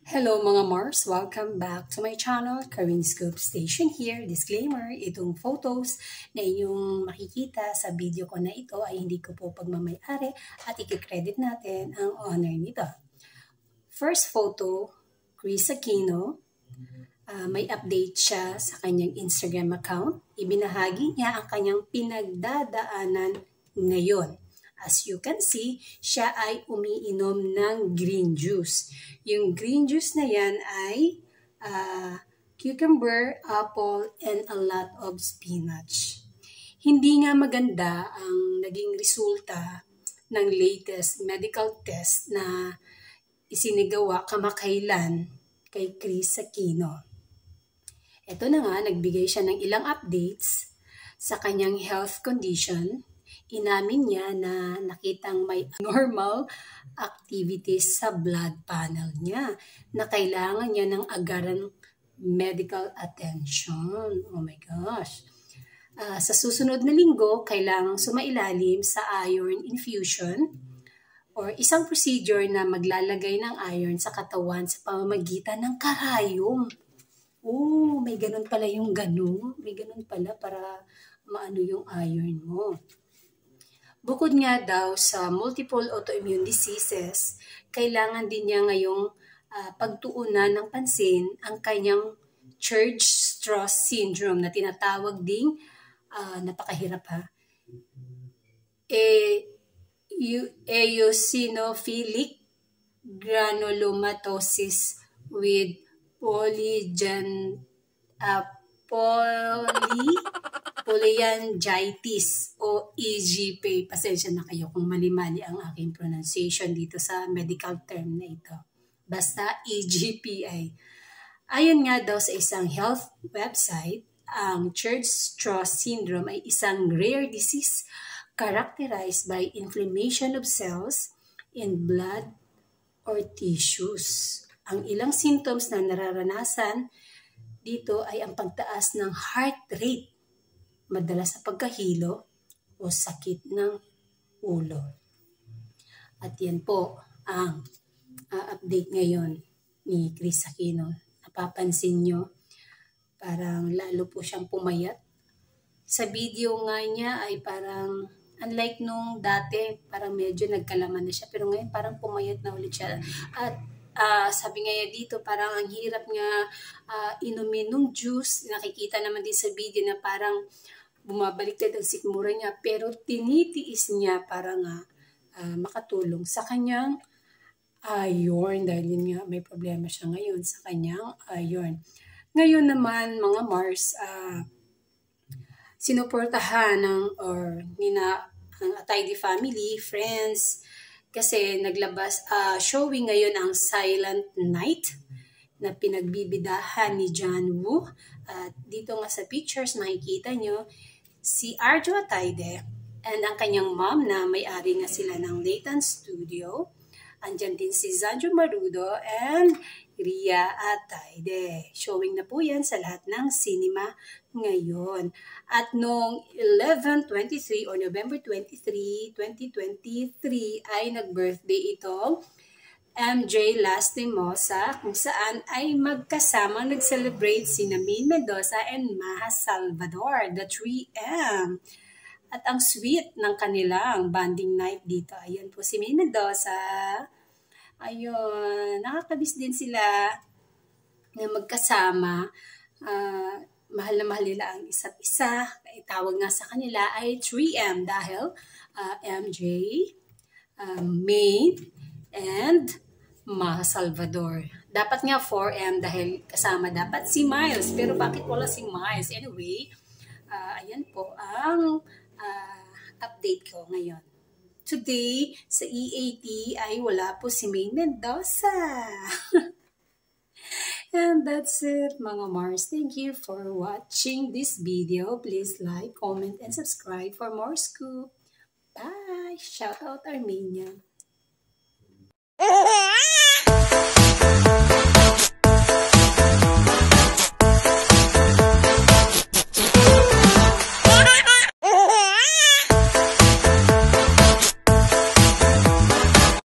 Hello mga Mars! Welcome back to my channel, Karin Scoop Station here. Disclaimer, itong photos na inyong makikita sa video ko na ito ay hindi ko po pagmamayari at i-credit natin ang owner nito. First photo, Chris Aquino. May update siya sa kanyang Instagram account. Ibinahagi niya ang kanyang pinagdadaanan ngayon. As you can see, siya ay umiinom ng green juice. Yung green juice na yan ay cucumber, apple, and a lot of spinach. Hindi nga maganda ang naging resulta ng latest medical test na isinagawa kamakailan kay Chris Aquino. Ito na nga, nagbigay siya ng ilang updates sa kanyang health condition. Inamin niya na nakitang may normal activities sa blood panel niya na kailangan niya ng agarang medical attention. Oh my gosh. Sa susunod na linggo, kailangang sumailalim sa iron infusion or isang procedure na maglalagay ng iron sa katawan sa pamamagitan ng karayom. Oh, may ganun pala yung ganun. May ganun pala para maano yung iron mo. Bukod nga daw sa multiple autoimmune diseases, kailangan din niya ngayong pagtuunan ng pansin ang kanyang Church-Strauss syndrome na tinatawag ding, napakahirap ha, eosinophilic granulomatosis with polyangiitis o EGP. Pasensya na kayo kung mali-mali ang aking pronunciation dito sa medical term na ito. Basta EGPI. Ayon nga daw sa isang health website, ang Church-Strauss syndrome ay isang rare disease characterized by inflammation of cells in blood or tissues. Ang ilang symptoms na nararanasan dito ay ang pagtaas ng heart rate, madalas sa pagkahilo o sakit ng ulo. At yan po ang update ngayon ni Chris Aquino. Napapansin nyo, parang lalo po siyang pumayat. Sa video nga niya ay parang unlike nung dati, parang medyo nagkalaman na siya. Pero ngayon parang pumayat na ulit siya. At sabi nga dito, parang ang hirap nga inumin ng juice. Nakikita naman din sa video na parang bumabaliktad ang sikmura niya. Pero tinitiis niya para nga makatulong sa kanyang iron. Dahil yun nga, may problema siya ngayon sa kanyang iron. Ngayon naman, mga Mars, sinuportahan ang Atayde family, friends, kasi naglabas, showing ngayon ang Silent Night na pinagbibidahan ni John Woo. At dito nga sa pictures makikita nyo si Arjo Atayde and ang kanyang mom na may-ari nga sila ng Layton Studio. Andyan din si Zanjo Marudo and Ria Atayde. Showing na po yan sa lahat ng cinema ngayon. At noong 11/23 or November 23, 2023 ay nag-birthday itong MJ Lastimosa kung saan ay magkasama nag-celebrate si Maine Mendoza and Maha Salvador, the 3M. At ang sweet ng kanilang bonding night dito. Ayan po si Maine Mendoza. Ayun, nakakabis din sila na magkasama. Mahal na mahal nila ang isa't isa. Tawag nga sa kanila ay 3M dahil MJ, Maine, and Maha Salvador. Dapat nga 4M dahil kasama dapat si Miles. Pero bakit wala si Miles? Anyway, ayan po ang update ko ngayon. Today, sa EAT ay wala po si Maine Mendoza. And that's it, mga Mars. Thank you for watching this video. Please like, comment, and subscribe for more scoop. Bye! Shout out Armenia.